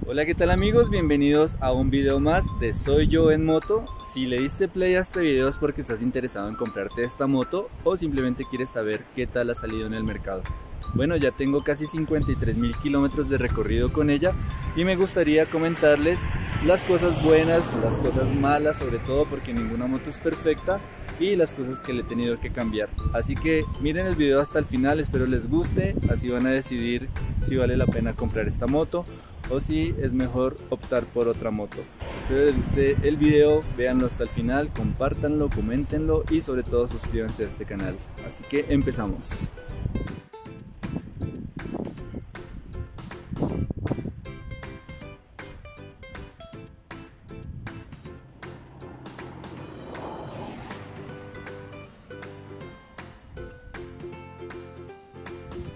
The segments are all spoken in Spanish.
Hola, ¿qué tal amigos? Bienvenidos a un video más de Soy Yo en Moto. Si le diste play a este video es porque estás interesado en comprarte esta moto o simplemente quieres saber qué tal ha salido en el mercado. Bueno, ya tengo casi 53.000 kilómetros de recorrido con ella y me gustaría comentarles las cosas buenas, las cosas malas, sobre todo porque ninguna moto es perfecta, y las cosas que le he tenido que cambiar. Así que miren el video hasta el final, espero les guste, así van a decidir si vale la pena comprar esta moto o si es mejor optar por otra moto. Espero les guste el video, véanlo hasta el final, compártanlo, coméntenlo y sobre todo suscríbanse a este canal. Así que empezamos.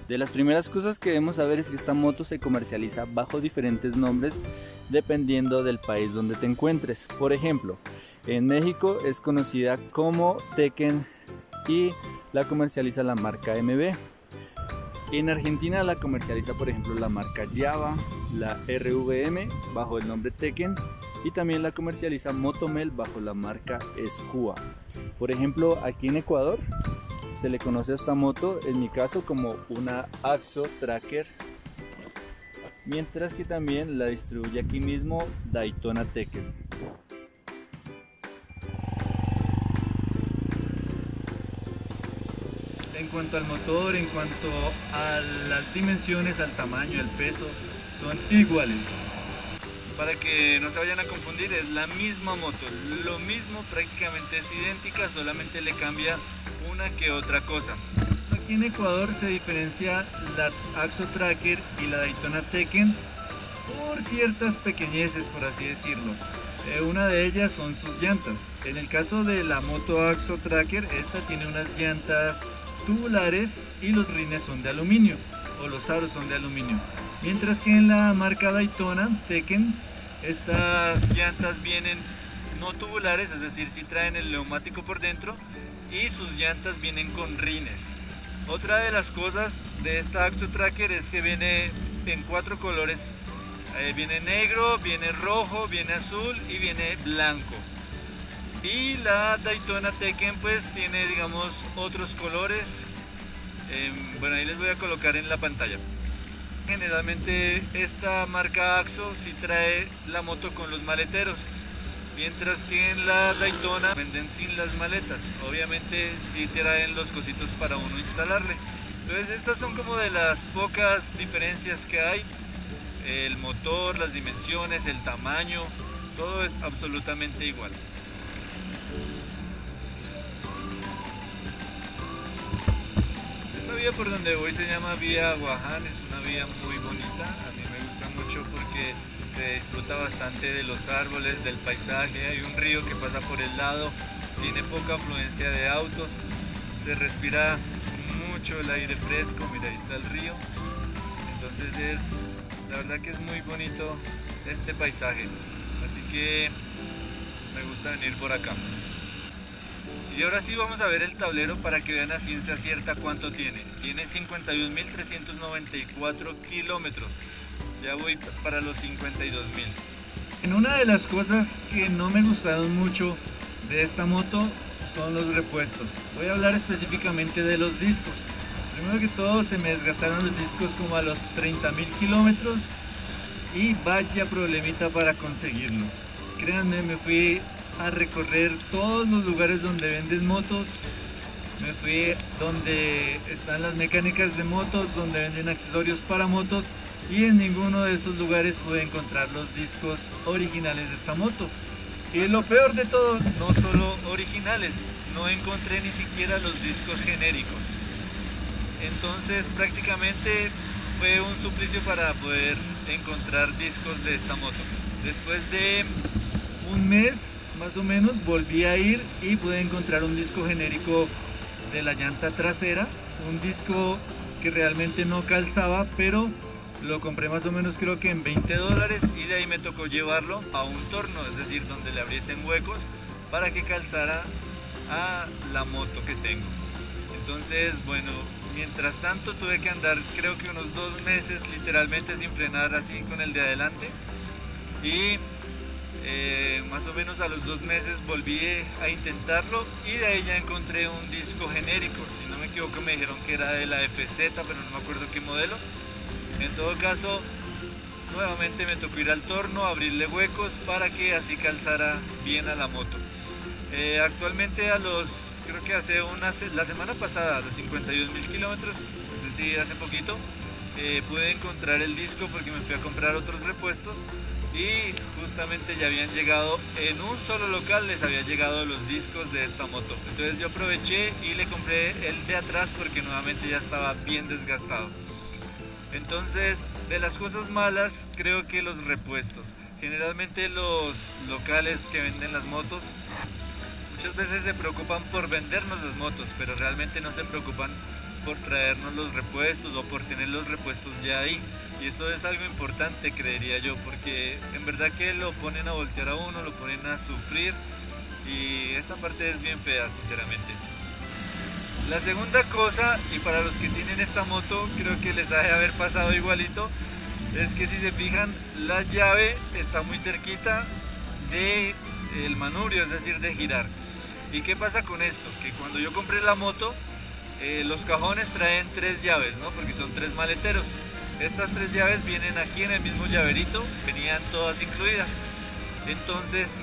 De las primeras cosas que debemos saber es que esta moto se comercializa bajo diferentes nombres dependiendo del país donde te encuentres. Por ejemplo, en México es conocida como Tekken y la comercializa la marca MB. En Argentina la comercializa por ejemplo la marca Java, la RVM bajo el nombre Tekken, y también la comercializa Motomel bajo la marca Skua. Por ejemplo, aquí en Ecuador se le conoce a esta moto, en mi caso, como una Axo Tracker, mientras que también la distribuye aquí mismo Daytona Tekken. En cuanto al motor, en cuanto a las dimensiones, al tamaño, al peso, son iguales. Para que no se vayan a confundir, es la misma moto, lo mismo, prácticamente es idéntica, solamente le cambia una que otra cosa. Aquí en Ecuador se diferencia la Axo Tracker y la Daytona Tekken por ciertas pequeñeces, por así decirlo. Una de ellas son sus llantas. En el caso de la moto Axo Tracker, esta tiene unas llantas tubulares y los rines son de aluminio, o los aros son de aluminio. Mientras que en la marca Daytona Tekken, estas llantas vienen no tubulares, es decir, sí traen el neumático por dentro, y sus llantas vienen con rines. Otra de las cosas de esta Axo Tracker es que viene en 4 colores. Viene negro, viene rojo, viene azul y viene blanco. Y la Daytona Tekken pues tiene, digamos, otros colores. Bueno, ahí les voy a colocar en la pantalla. Generalmente esta marca Axo sí trae la moto con los maleteros, mientras que en la Daytona venden sin las maletas. Obviamente sí traen los cositos para uno instalarle. Entonces estas son como de las pocas diferencias que hay. El motor, las dimensiones, el tamaño, todo es absolutamente igual. Esta vía por donde voy se llama Vía Guaján, es una vía muy bonita, a mí me gusta mucho porque se disfruta bastante de los árboles, del paisaje, hay un río que pasa por el lado, tiene poca afluencia de autos, se respira mucho el aire fresco, mira ahí está el río, entonces la verdad que es muy bonito este paisaje, así que me gusta venir por acá. Y ahora sí vamos a ver el tablero para que vean a ciencia cierta cuánto tiene. Tiene 51.394 kilómetros. Ya voy para los 52.000. En una de las cosas que no me gustaron mucho de esta moto son los repuestos. Voy a hablar específicamente de los discos. Primero que todo se me desgastaron los discos como a los 30.000 kilómetros y vaya problemita para conseguirlos. Créanme, me fui a recorrer todos los lugares donde venden motos, me fui donde están las mecánicas de motos, donde venden accesorios para motos, y en ninguno de estos lugares pude encontrar los discos originales de esta moto. Y lo peor de todo, no solo originales, no encontré ni siquiera los discos genéricos. Entonces prácticamente fue un suplicio para poder encontrar discos de esta moto. Después de un mes más o menos volví a ir y pude encontrar un disco genérico de la llanta trasera, un disco que realmente no calzaba, pero lo compré más o menos creo que en $20, y de ahí me tocó llevarlo a un torno, es decir, donde le abriesen huecos para que calzara a la moto que tengo. Entonces, bueno, Mientras tanto tuve que andar creo que unos 2 meses literalmente sin frenar así con el de adelante y más o menos a los 2 meses volví a intentarlo y de ahí ya encontré un disco genérico. Si no me equivoco me dijeron que era de la FZ, pero no me acuerdo qué modelo. En todo caso, nuevamente me tocó ir al torno, abrirle huecos para que así calzara bien a la moto. Actualmente creo que la semana pasada, a los 51.000 kilómetros, es decir, hace poquito, pude encontrar el disco porque me fui a comprar otros repuestos y justamente ya habían llegado en un solo local, les había llegado los discos de esta moto. Entonces yo aproveché y le compré el de atrás porque nuevamente ya estaba bien desgastado. Entonces, de las cosas malas, creo que los repuestos. Generalmente los locales que venden las motos muchas veces se preocupan por vendernos las motos, pero realmente no se preocupan por traernos los repuestos o por tener los repuestos ya ahí. Y eso es algo importante, creería yo, porque en verdad que lo ponen a voltear a uno, lo ponen a sufrir y esta parte es bien fea, sinceramente. La segunda cosa, y para los que tienen esta moto creo que les ha de haber pasado igualito, es que si se fijan la llave está muy cerquita del manubrio, es decir, de girar. ¿Y qué pasa con esto? Que cuando yo compré la moto, los cajones traen 3 llaves, ¿no? Porque son 3 maleteros. Estas 3 llaves vienen aquí en el mismo llaverito, venían todas incluidas. Entonces,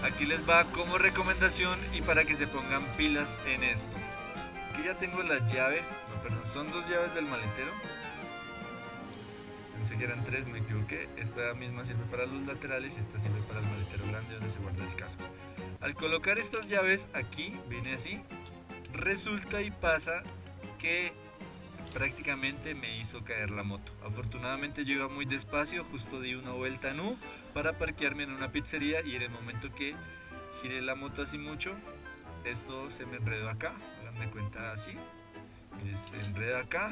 aquí les va como recomendación y para que se pongan pilas en esto. Aquí ya tengo la llave, no, perdón, son 2 llaves del maletero. Pensé que eran 3, me equivoqué. Esta misma sirve para los laterales y esta sirve para el maletero grande donde se guarda el casco. Al colocar estas llaves aquí, viene así, resulta y pasa que prácticamente me hizo caer la moto. Afortunadamente yo iba muy despacio, justo di una vuelta en U para parquearme en una pizzería y en el momento que giré la moto así mucho, esto se me enredó acá, hagan de cuenta así, se enreda acá,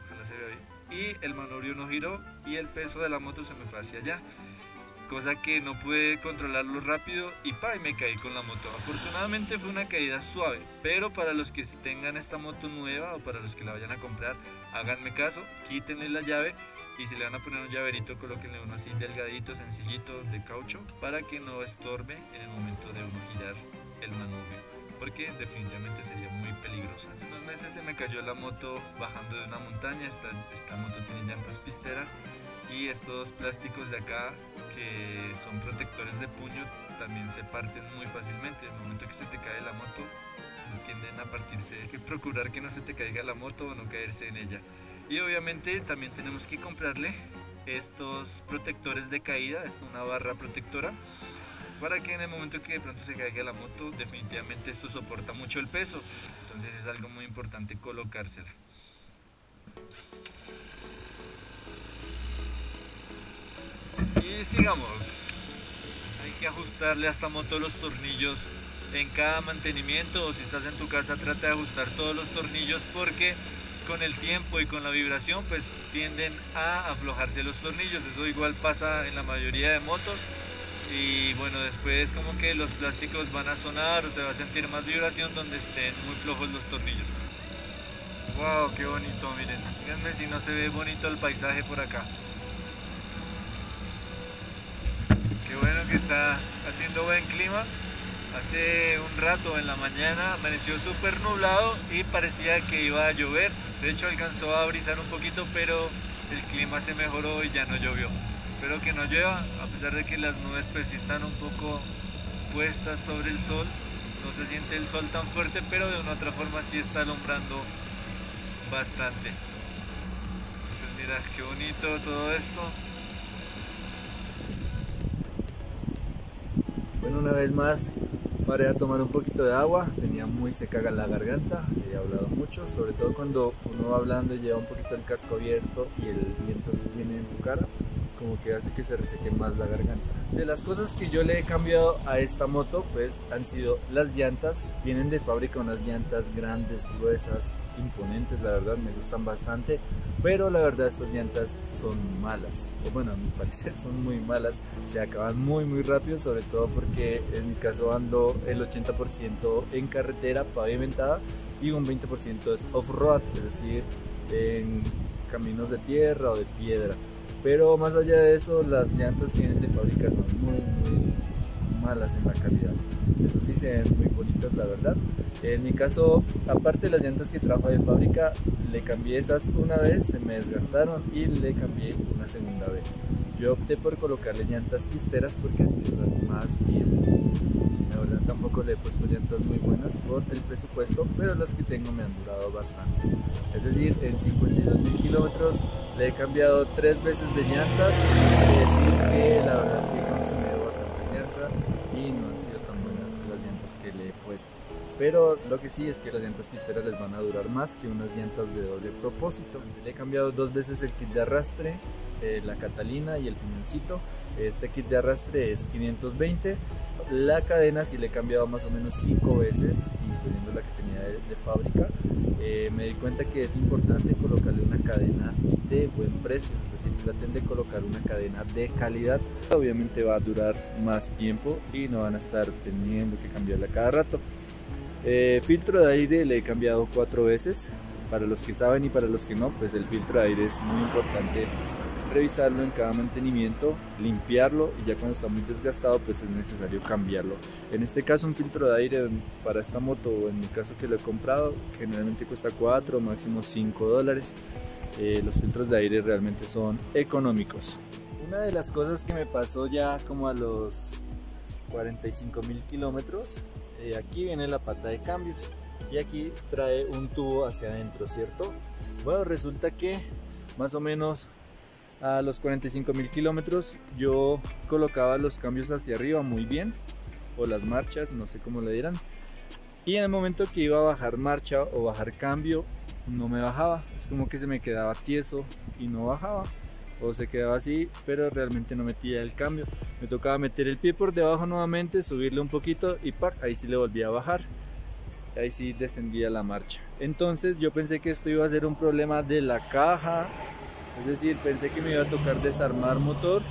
ojalá se vea bien, y el manubrio no giró y el peso de la moto se me fue hacia allá, cosa que no pude controlarlo rápido y me caí con la moto. Afortunadamente fue una caída suave, pero para los que tengan esta moto nueva o para los que la vayan a comprar, háganme caso, quítenle la llave y si le van a poner un llaverito, colóquenle uno así delgadito, sencillito, de caucho, para que no estorbe en el momento de uno girar el manubrio, porque definitivamente sería muy peligroso. Hace unos meses se me cayó la moto bajando de una montaña. Esta moto tiene llantas pisteras y estos plásticos de acá que son protectores de puño también se parten muy fácilmente. En el momento que se te cae la moto tienden a partirse. Hay que procurar que no se te caiga la moto o no caerse en ella. Y obviamente también tenemos que comprarle estos protectores de caída, una barra protectora, para que en el momento que de pronto se caiga la moto, definitivamente esto soporta mucho el peso. Entonces es algo muy importante colocársela. Y sigamos, hay que ajustarle a esta moto los tornillos en cada mantenimiento, o si estás en tu casa trata de ajustar todos los tornillos porque con el tiempo y con la vibración pues tienden a aflojarse los tornillos. Eso igual pasa en la mayoría de motos y bueno, después como que los plásticos van a sonar o se va a sentir más vibración donde estén muy flojos los tornillos. Wow, qué bonito, miren, díganme si no se ve bonito el paisaje por acá. Qué bueno que está haciendo buen clima. Hace un rato en la mañana amaneció súper nublado y parecía que iba a llover. De hecho alcanzó a brisar un poquito, pero el clima se mejoró y ya no llovió. Espero que no llueva, a pesar de que las nubes pues sí están un poco puestas sobre el sol. No se siente el sol tan fuerte, pero de una u otra forma sí está alumbrando bastante. Entonces mira, qué bonito todo esto. Bueno, una vez más paré a tomar un poquito de agua, tenía muy seca la garganta, he hablado mucho, sobre todo cuando uno va hablando y lleva un poquito el casco abierto y el viento se viene en tu cara, como que hace que se reseque más la garganta. De las cosas que yo le he cambiado a esta moto pues han sido las llantas. Vienen de fábrica unas llantas grandes, gruesas, imponentes, la verdad me gustan bastante, pero la verdad estas llantas son malas, o bueno, a mi parecer son muy malas, se acaban muy rápido, sobre todo porque en mi caso ando el 80% en carretera pavimentada y un 20% es off-road, es decir, en caminos de tierra o de piedra. Pero más allá de eso, las llantas que vienen de fábrica son muy malas en la calidad. Eso sí, se ven muy bonitas, la verdad. En mi caso, aparte de las llantas que trajo de fábrica, le cambié esas una vez, se me desgastaron, y le cambié una segunda vez. Yo opté por colocarle llantas pisteras porque así duran más tiempo. La verdad, tampoco le he puesto llantas muy buenas por el presupuesto, pero las que tengo me han durado bastante. Es decir, en 52.000 kilómetros le he cambiado 3 veces de llantas, y quiere decir que la verdad sí he consumido bastantes llantas y no han sido tan buenas las llantas que le he puesto. Pero lo que sí es que las llantas pisteras les van a durar más que unas llantas de doble propósito. Le he cambiado 2 veces el kit de arrastre, la Catalina y el piñoncito. Este kit de arrastre es 520. La cadena sí le he cambiado más o menos 5 veces, incluyendo la que tenía de fábrica. Me di cuenta que es importante colocarle una cadena de buen precio, es decir, traten de colocar una cadena de calidad. Obviamente va a durar más tiempo y no van a estar teniendo que cambiarla cada rato. Filtro de aire le he cambiado 4 veces. Para los que saben y para los que no, pues el filtro de aire es muy importante revisarlo en cada mantenimiento, limpiarlo, y ya cuando está muy desgastado pues es necesario cambiarlo. En este caso, un filtro de aire para esta moto, o en mi caso que lo he comprado, generalmente cuesta 4 o máximo 5 dólares. Los filtros de aire realmente son económicos. Una de las cosas que me pasó ya como a los 45.000 kilómetros, aquí viene la pata de cambios y aquí trae un tubo hacia adentro, ¿cierto? Bueno, resulta que más o menos a los 45.000 kilómetros yo colocaba los cambios hacia arriba muy bien, o las marchas, no sé cómo le dirán, y en el momento que iba a bajar marcha o bajar cambio no me bajaba, es como que se me quedaba tieso y no bajaba, o se quedaba así, pero realmente no metía el cambio. Me tocaba meter el pie por debajo nuevamente, subirle un poquito y ¡pac! Ahí sí le volvía a bajar, ahí sí descendía la marcha. Entonces yo pensé que esto iba a ser un problema de la caja, es decir, pensé que me iba a tocar desarmar motor,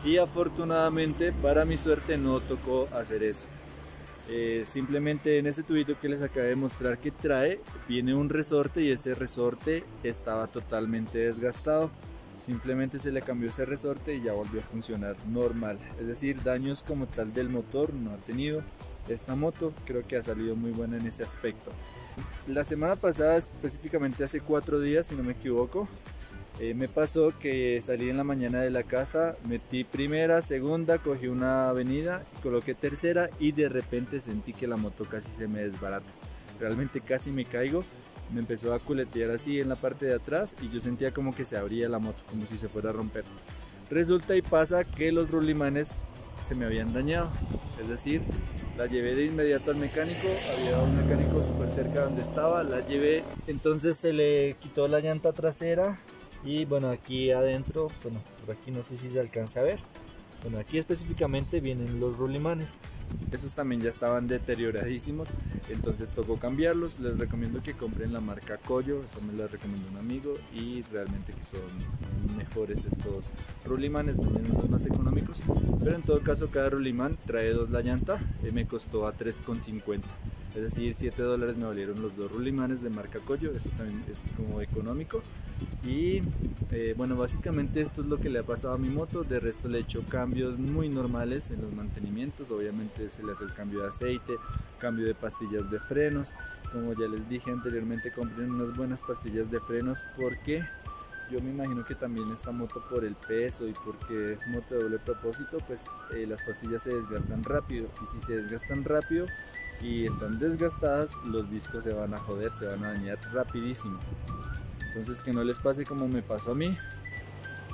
y afortunadamente para mi suerte no tocó hacer eso. Simplemente en ese tubito que les acabé de mostrar que trae, viene un resorte, y ese resorte estaba totalmente desgastado. Simplemente se le cambió ese resorte y ya volvió a funcionar normal. Es decir, daños como tal del motor no ha tenido esta moto. Creo que ha salido muy buena en ese aspecto. La semana pasada, específicamente hace 4 días si no me equivoco, me pasó que salí en la mañana de la casa, metí primera, segunda, cogí una avenida, coloqué tercera, y de repente sentí que la moto casi se me desbarata. Realmente casi me caigo, me empezó a culetear así en la parte de atrás y yo sentía como que se abría la moto, como si se fuera a romper. Resulta y pasa que los rulimanes se me habían dañado, es decir, la llevé de inmediato al mecánico, había un mecánico súper cerca donde estaba, la llevé, entonces se le quitó la llanta trasera. Y bueno, aquí adentro, bueno, por aquí no sé si se alcanza a ver, bueno, aquí específicamente vienen los rulimanes, esos también ya estaban deterioradísimos, entonces tocó cambiarlos. Les recomiendo que compren la marca Koyo, eso me lo recomendó un amigo, y realmente que son mejores estos rulimanes, vienen los más económicos, pero en todo caso cada rulimán trae 2 la llanta, me costó a 3,50, es decir, 7 dólares me valieron los 2 rulimanes de marca Koyo, eso también es como económico. Y bueno, básicamente esto es lo que le ha pasado a mi moto. De resto le he hecho cambios muy normales en los mantenimientos. Obviamente se le hace el cambio de aceite, cambio de pastillas de frenos. Como ya les dije anteriormente, compren unas buenas pastillas de frenos, porque yo me imagino que también esta moto, por el peso y porque es moto de doble propósito, pues las pastillas se desgastan rápido, y si se desgastan rápido y están desgastadas, los discos se van a joder, se van a dañar rapidísimo. Entonces que no les pase como me pasó a mí.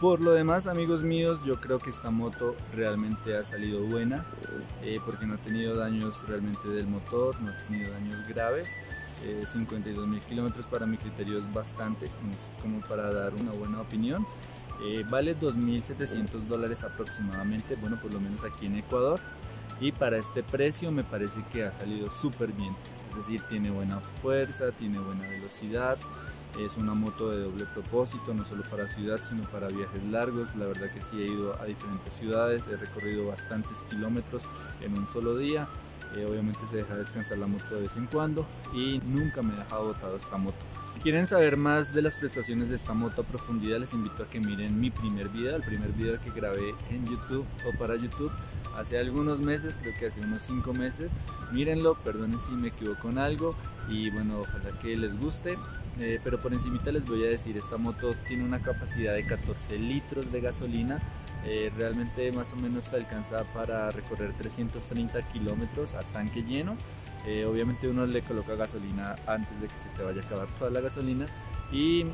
Por lo demás, amigos míos, yo creo que esta moto realmente ha salido buena, porque no ha tenido daños realmente del motor, no ha tenido daños graves. 52.000 kilómetros para mi criterio es bastante, como para dar una buena opinión. Vale 2.700 dólares aproximadamente, bueno, por lo menos aquí en Ecuador, y para este precio me parece que ha salido súper bien. Es decir, tiene buena fuerza, tiene buena velocidad. Es una moto de doble propósito, no solo para ciudad, sino para viajes largos. La verdad que sí, he ido a diferentes ciudades, he recorrido bastantes kilómetros en un solo día. Obviamente se deja descansar la moto de vez en cuando y nunca me he dejado botado esta moto. Si quieren saber más de las prestaciones de esta moto a profundidad, les invito a que miren mi primer video, el primer video que grabé en YouTube o para YouTube hace algunos meses, creo que hace unos 5 meses. Mírenlo, perdonen si me equivoco en algo y bueno, ojalá que les guste. Pero por encimita les voy a decir, esta moto tiene una capacidad de 14 litros de gasolina. Realmente más o menos te alcanza para recorrer 330 kilómetros a tanque lleno. Obviamente uno le coloca gasolina antes de que se te vaya a acabar toda la gasolina y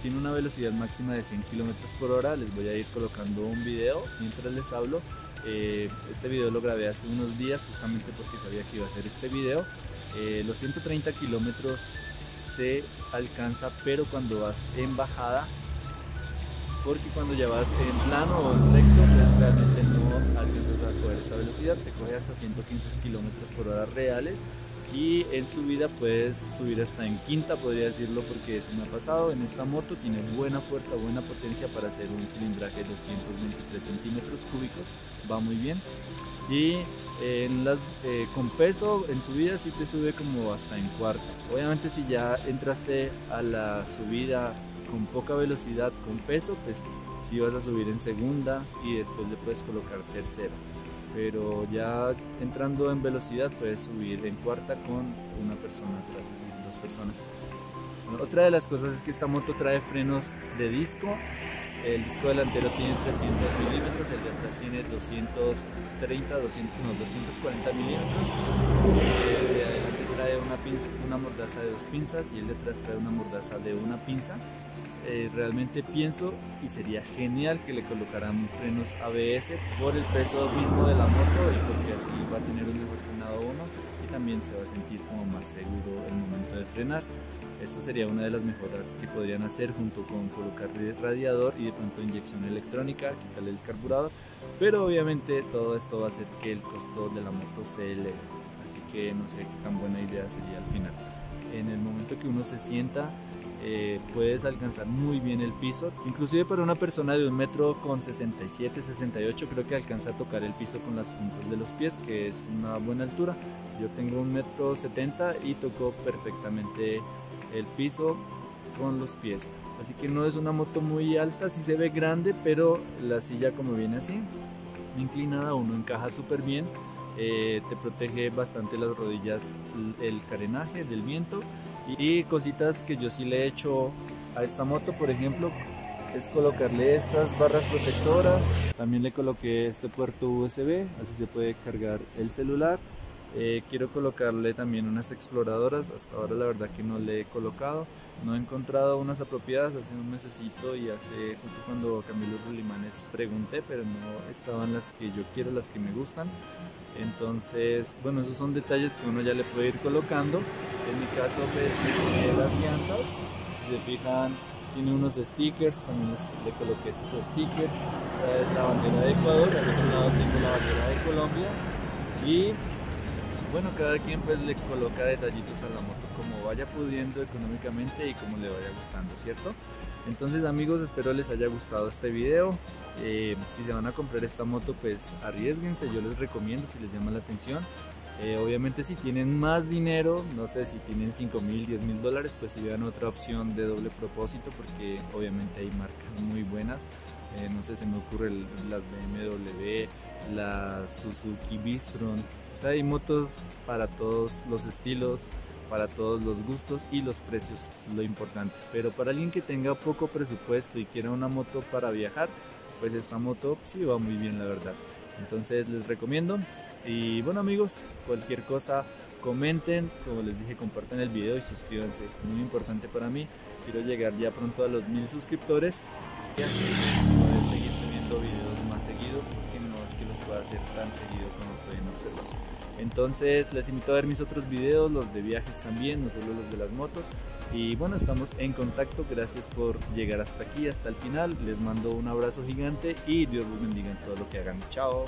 tiene una velocidad máxima de 100 kilómetros por hora. Les voy a ir colocando un video mientras les hablo. Este video lo grabé hace unos días justamente porque sabía que iba a hacer este video. Los 130 kilómetros se alcanza, pero cuando vas en bajada, porque cuando ya vas en plano o en recto pues realmente no alcanzas a coger esta velocidad, te coge hasta 115 kilómetros por hora reales, y en subida puedes subir hasta en quinta, podría decirlo, porque eso me ha pasado. En esta moto tiene buena fuerza, buena potencia para hacer un cilindraje de 223 centímetros cúbicos, va muy bien. Y con peso en subida sí te sube como hasta en cuarta. Obviamente si ya entraste a la subida con poca velocidad con peso, pues sí vas a subir en segunda y después le puedes colocar tercera, pero ya entrando en velocidad puedes subir en cuarta con una persona atrás, es decir, 2 personas. Bueno, otra de las cosas es que esta moto trae frenos de disco. El disco delantero tiene 300 milímetros, el de atrás tiene 240 milímetros. El de adelante trae una mordaza de 2 pinzas y el de atrás trae una mordaza de 1 pinza. Realmente pienso y sería genial que le colocaran frenos ABS por el peso mismo de la moto y porque así va a tener un mejor frenado uno y también se va a sentir como más seguro el momento de frenar. Esto sería una de las mejoras que podrían hacer, junto con colocar radiador y de pronto inyección electrónica, quitarle el carburador, pero obviamente todo esto va a hacer que el costo de la moto se eleve, así que no sé qué tan buena idea sería al final. En el momento que uno se sienta, puedes alcanzar muy bien el piso, inclusive para una persona de 1,67 m, 68 creo que alcanza a tocar el piso con las puntas de los pies, que es una buena altura. Yo tengo 1,70 m y toco perfectamente el piso con los pies, así que no es una moto muy alta, sí se ve grande, pero la silla como viene así, inclinada, uno encaja súper bien. Te protege bastante las rodillas el carenaje del viento. Y cositas que yo sí le he hecho a esta moto, por ejemplo, es colocarle estas barras protectoras. También le coloqué este puerto USB, así se puede cargar el celular. Quiero colocarle también unas exploradoras. Hasta ahora la verdad que no le he colocado, no he encontrado unas apropiadas. Hace un mesecito y hace justo cuando cambié los rolimanes pregunté, pero no estaban las que yo quiero, las que me gustan. Entonces, bueno, esos son detalles que uno ya le puede ir colocando. En mi caso, pues, las llantas, si se fijan, tiene unos stickers, también le coloqué estos stickers. La bandera de Ecuador, al otro lado tengo la bandera de Colombia. Y bueno, cada quien pues le coloca detallitos a la moto como vaya pudiendo económicamente y como le vaya gustando, ¿cierto? Entonces amigos, espero les haya gustado este video. Si se van a comprar esta moto, pues arriesguense, yo les recomiendo si les llama la atención. Obviamente si tienen más dinero, no sé, si tienen $5,000, $10,000, pues si vean otra opción de doble propósito, porque obviamente hay marcas muy buenas. No sé, se me ocurre las BMW, la Suzuki Bistron. O sea, hay motos para todos los estilos, para todos los gustos y los precios, lo importante. Pero para alguien que tenga poco presupuesto y quiera una moto para viajar, pues esta moto sí va muy bien, la verdad. Entonces les recomiendo. Y bueno amigos, cualquier cosa comenten, como les dije, compartan el video y suscríbanse, muy importante para mí. Quiero llegar ya pronto a los 1000 suscriptores y así poder seguir subiendo videos más seguido, porque no es que los pueda hacer tan seguido como pueden observar. Entonces les invito a ver mis otros videos, los de viajes también, no solo los de las motos. Y bueno, estamos en contacto. Gracias por llegar hasta aquí, hasta el final. Les mando un abrazo gigante y Dios los bendiga en todo lo que hagan. Chao.